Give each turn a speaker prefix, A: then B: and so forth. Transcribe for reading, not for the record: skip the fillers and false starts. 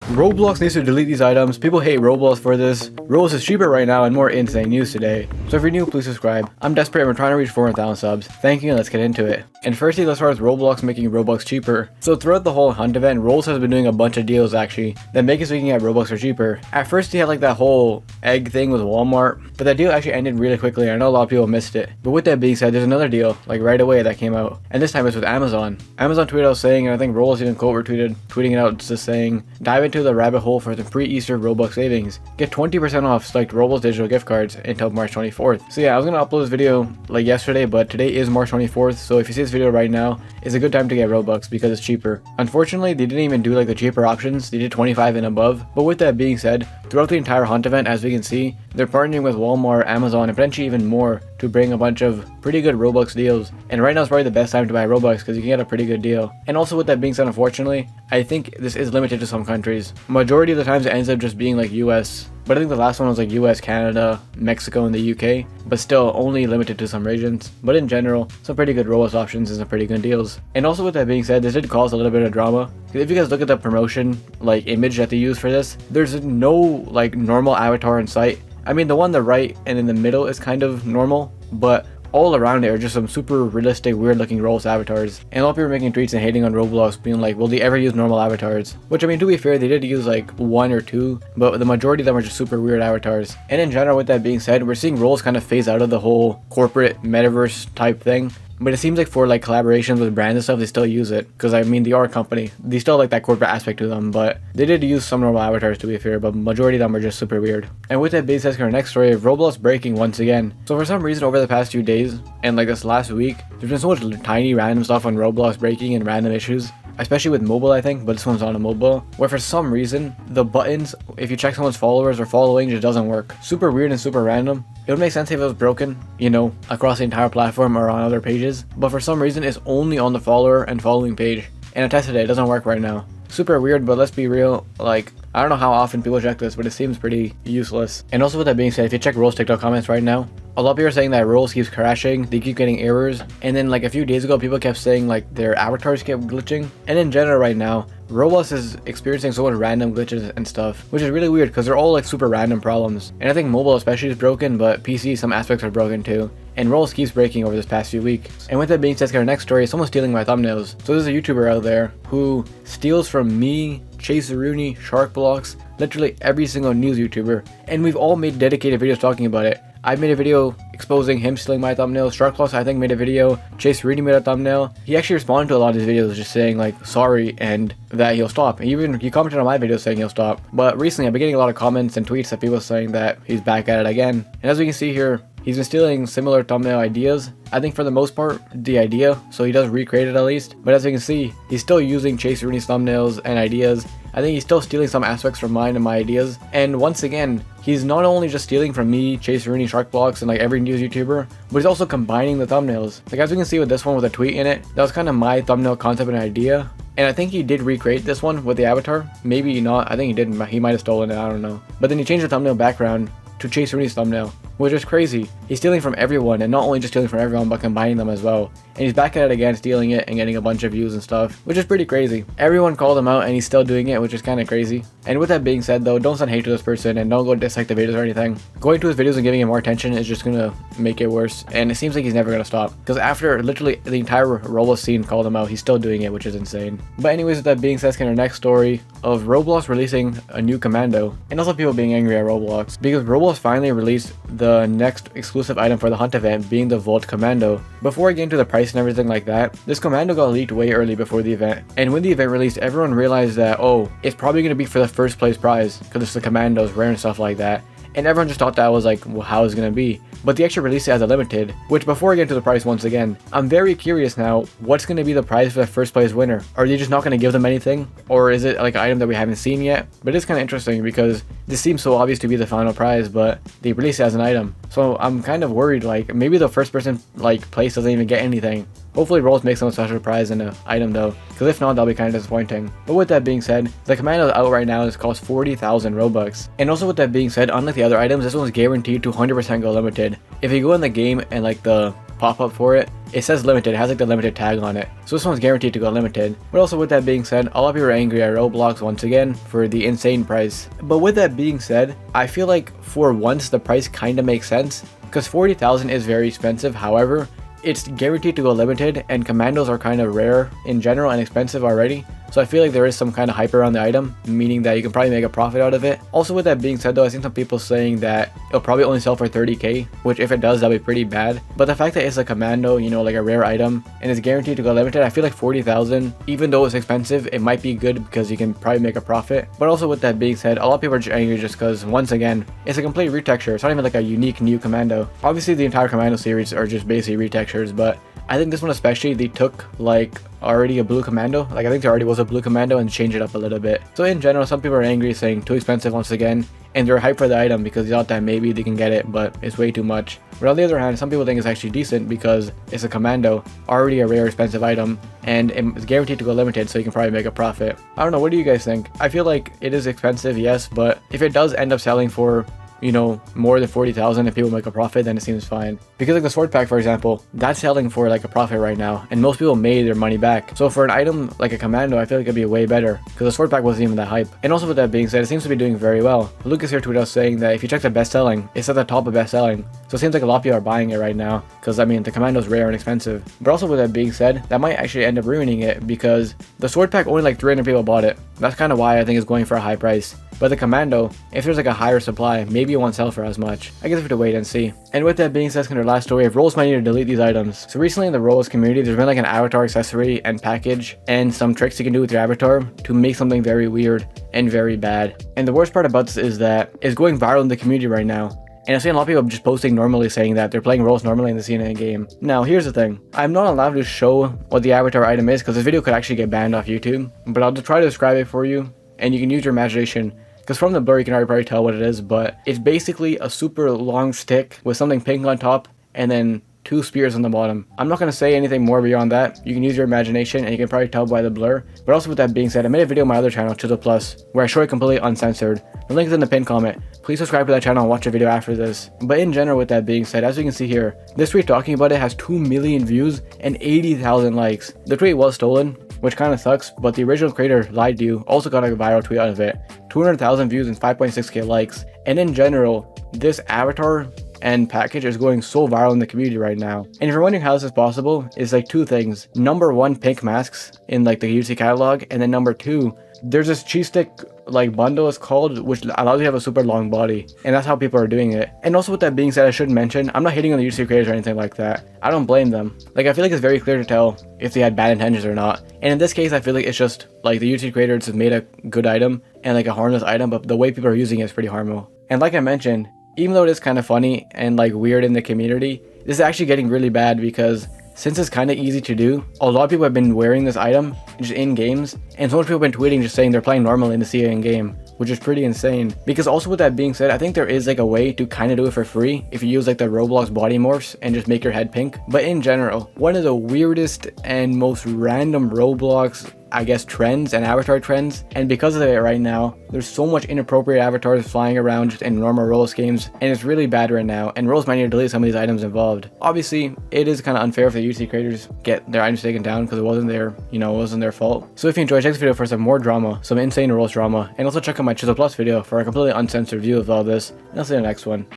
A: Roblox needs to delete these items. People hate Roblox for this. Roblox is cheaper right now and more insane news today. So if you're new, please subscribe. I'm desperate and we're trying to reach 400,000 subs. Thank you and let's get into it. And firstly, let's start with Roblox making Robux cheaper. So throughout the whole Hunt event, Roblox has been doing a bunch of deals actually that make it so you can get Robux for cheaper. At first he had like that whole egg thing with Walmart, but that deal actually ended really quickly. I know a lot of people missed it. But with that being said, there's another deal like right away that came out. And this time it's with Amazon. Amazon tweeted out saying, and I think Roblox even quote retweeted, tweeting it out just saying, dive into the rabbit hole for the pre-Easter Robux savings. Get 20% off select Roblox digital gift cards until March 24th. So yeah, I was gonna upload this video like yesterday, but today is March 24th. So if you see this video right now, it's a good time to get Robux because it's cheaper. Unfortunately, they didn't even do like the cheaper options. They did 25 and above. But with that being said, throughout the entire Hunt event, as we can see, they're partnering with Walmart, Amazon, and potentially even more to bring a bunch of pretty good Robux deals. And right now is probably the best time to buy Robux because you can get a pretty good deal. And also with that being said, unfortunately, I think this is limited to some countries. Majority of the times it ends up just being like US, but I think the last one was like US, Canada, Mexico, and the UK, but still only limited to some regions. But in general, some pretty good Robux options and some pretty good deals. And also with that being said, this did cause a little bit of drama. If you guys look at the promotion like image that they use for this, there's no like normal avatar in sight. I mean, the one on the right and in the middle is kind of normal, but all around it are just some super realistic, weird looking Roblox avatars. And a lot of people are making tweets and hating on Roblox, being like, will they ever use normal avatars? Which, I mean, to be fair, they did use like one or two, but the majority of them are just super weird avatars. And in general, with that being said, we're seeing Roblox kind of phase out of the whole corporate metaverse type thing. But it seems like for like collaborations with brands and stuff, they still use it. Because I mean, they are a company. They still like that corporate aspect to them. But they did use some normal avatars to be fair. But majority of them are just super weird. And with that being said, our next story of Roblox breaking once again. So for some reason over the past few days and like this last week, there's been so much tiny random stuff on Roblox breaking and random issues. Especially with mobile, I think, but this one's on a mobile, where for some reason, the buttons, if you check someone's followers or following, just doesn't work. Super weird and super random. It would make sense if it was broken, you know, across the entire platform or on other pages, but for some reason, it's only on the follower and following page. And I tested it, it doesn't work right now. Super weird, but let's be real, like, I don't know how often people check this, but it seems pretty useless. And also with that being said, if you check Roll's TikTok comments right now, a lot of people are saying that Rolls keeps crashing, they keep getting errors, and then like a few days ago, people kept saying like their avatars kept glitching. And in general right now, Roblox is experiencing so much random glitches and stuff, which is really weird because they're all like super random problems. And I think mobile especially is broken, but PC, some aspects are broken too. And Rolls keeps breaking over this past few weeks. And with that being said, our next story is someone stealing my thumbnails. So there's a YouTuber out there who steals from me, Chase Rooney, Sharkblocks, literally every single news YouTuber. And we've all made dedicated videos talking about it. I made a video exposing him stealing my thumbnails. Sharkblocks I think made a video. Chase Rooney made a thumbnail. He actually responded to a lot of his videos just saying like sorry and that he'll stop. He commented on my video saying he'll stop. But recently I've been getting a lot of comments and tweets of people saying that he's back at it again. And as we can see here, he's been stealing similar thumbnail ideas. I think for the most part, the idea, so he does recreate it at least. But as you can see, he's still using Chase Rooney's thumbnails and ideas. I think he's still stealing some aspects from mine and my ideas. And once again, he's not only just stealing from me, Chase Rooney, Sharkblocks, and like every news YouTuber, but he's also combining the thumbnails. Like as we can see with this one with a tweet in it, that was kind of my thumbnail concept and idea. And I think he did recreate this one with the avatar. Maybe not, I think he didn't, he might have stolen it, I don't know. But then he changed the thumbnail background to Chase Rooney's thumbnail, which is crazy. He's stealing from everyone, and not only just stealing from everyone, but combining them as well. And he's back at it again, stealing it and getting a bunch of views and stuff, which is pretty crazy. Everyone called him out and he's still doing it, which is kind of crazy. And with that being said though, don't send hate to this person and don't go dislike the videos or anything. Going to his videos and giving him more attention is just gonna make it worse. And it seems like he's never gonna stop. Because after literally the entire Roblox scene called him out, he's still doing it, which is insane. But anyways, with that being said, our next story of Roblox releasing a new commando. And also people being angry at Roblox. Because Roblox finally released the next exclusive item for the Hunt event, being the Vault Commando. Before I get into the price and everything like that, this commando got leaked way early before the event. And when the event released, everyone realized that, oh, it's probably going to be for the first place prize because it's the commandos, rare and stuff like that. And everyone just thought that was like, well, how is it going to be? But they actually released it as a limited, which before I get into the price once again, I'm very curious now, what's going to be the prize for the first place winner? Are they just not going to give them anything? Or is it like an item that we haven't seen yet? But it's kind of interesting because this seems so obvious to be the final prize, but they released it as an item. So I'm kind of worried, like maybe the first person like place doesn't even get anything. Hopefully Rolls makes some special prize in an item though, because if not, that'll be kind of disappointing. But with that being said, the commando out right now is cost 40,000 Robux. And also with that being said, unlike the other items, this one's guaranteed to 100% go limited. If you go in the game and like the pop-up for it, it says limited, it has like the limited tag on it. So this one's guaranteed to go limited. But also with that being said, a lot of people are angry at Roblox once again for the insane price. But with that being said, I feel like for once the price kind of makes sense, because 40,000 is very expensive. However, it's guaranteed to go limited, and commandos are kind of rare in general and expensive already. So I feel like there is some kind of hype around the item, meaning that you can probably make a profit out of it. Also with that being said though, I seen some people saying that it'll probably only sell for 30k, which if it does, that'll be pretty bad. But the fact that it's a commando, you know, like a rare item, and it's guaranteed to go limited, I feel like 40,000, even though it's expensive, it might be good because you can probably make a profit. But also with that being said, a lot of people are just angry just because, once again, it's a complete retexture. It's not even like a unique new commando. Obviously the entire commando series are just basically retextures, but I think this one especially, they took like already a blue commando, like I think there already was a blue commando, and changed it up a little bit. So in general, some people are angry saying too expensive once again, and they're hyped for the item because they thought that maybe they can get it, but it's way too much. But on the other hand, some people think it's actually decent because it's a commando, already a rare expensive item, and it's guaranteed to go limited, so you can probably make a profit. I don't know, what do you guys think? I feel like it is expensive, yes, but if it does end up selling for, you know, more than 40,000, if people make a profit, then it seems fine. Because like the sword pack, for example, that's selling for like a profit right now, and most people made their money back. So for an item like a commando, I feel like it'd be way better, because the sword pack wasn't even that hype. And also with that being said, it seems to be doing very well. Lucas here tweeted us saying that if you check the best selling, it's at the top of best selling. So it seems like a lot of people are buying it right now, because I mean, the commando's rare and expensive. But also with that being said, that might actually end up ruining it, because the sword pack, only like 300 people bought it. That's kind of why I think it's going for a high price. But the commando, if there's like a higher supply, maybe it won't sell for as much. I guess we have to wait and see. And with that being said, it's our last story of Roblox might need to delete these items. So recently in the Roblox community, there's been like an avatar accessory and package, and some tricks you can do with your avatar to make something very weird and very bad. And the worst part about this is that it's going viral in the community right now. And I've seen a lot of people just posting normally saying that they're playing Roblox normally and they see it in a game. Now, here's the thing. I'm not allowed to show what the avatar item is because this video could actually get banned off YouTube. But I'll just try to describe it for you, and you can use your imagination. Because from the blur, you can already probably tell what it is, but it's basically a super long stick with something pink on top and then 2 spears on the bottom. I'm not going to say anything more beyond that. You can use your imagination, and you can probably tell by the blur. But also with that being said, I made a video on my other channel, Chisel Plus, where I show it completely uncensored. The link is in the pinned comment. Please subscribe to that channel and watch the video after this. But in general, with that being said, as you can see here, this tweet talking about it has 2 million views and 80,000 likes. The tweet was stolen, which kind of sucks, but the original creator lied to you, also got a viral tweet out of it. 200,000 views and 5.6k likes. And in general, this avatar and package is going so viral in the community right now. And if you're wondering how this is possible, it's like 2 things. Number 1, pink masks in like the UC catalog, and then number 2, there's this cheese stick like bundle it's called, which allows you to have a super long body, and that's how people are doing it. And also with that being said, I should mention, I'm not hating on the UC creators or anything like that. I don't blame them. Like, I feel like it's very clear to tell if they had bad intentions or not. And in this case, I feel like it's just like the UC creators have made a good item and like a harmless item, but the way people are using it is pretty harmful. And like I mentioned, even though it is kind of funny and like weird in the community, this is actually getting really bad because since it's kind of easy to do, a lot of people have been wearing this item just in games, and so much people have been tweeting just saying they're playing normally in the see it in game, which is pretty insane. Because also with that being said, I think there is like a way to kind of do it for free if you use like the Roblox body morphs and just make your head pink. But in general, one of the weirdest and most random Roblox, I guess, trends and avatar trends, and because of it right now, there's so much inappropriate avatars flying around just in normal Roblox games, and it's really bad right now, and Roblox might need to delete some of these items involved. Obviously, it is kind of unfair for the UC creators get their items taken down because it wasn't their, you know, it wasn't their fault. So if you enjoyed, check this video for some more drama, some insane Roblox drama, and also check out my Chisel Plus video for a completely uncensored view of all this, and I'll see you in the next one.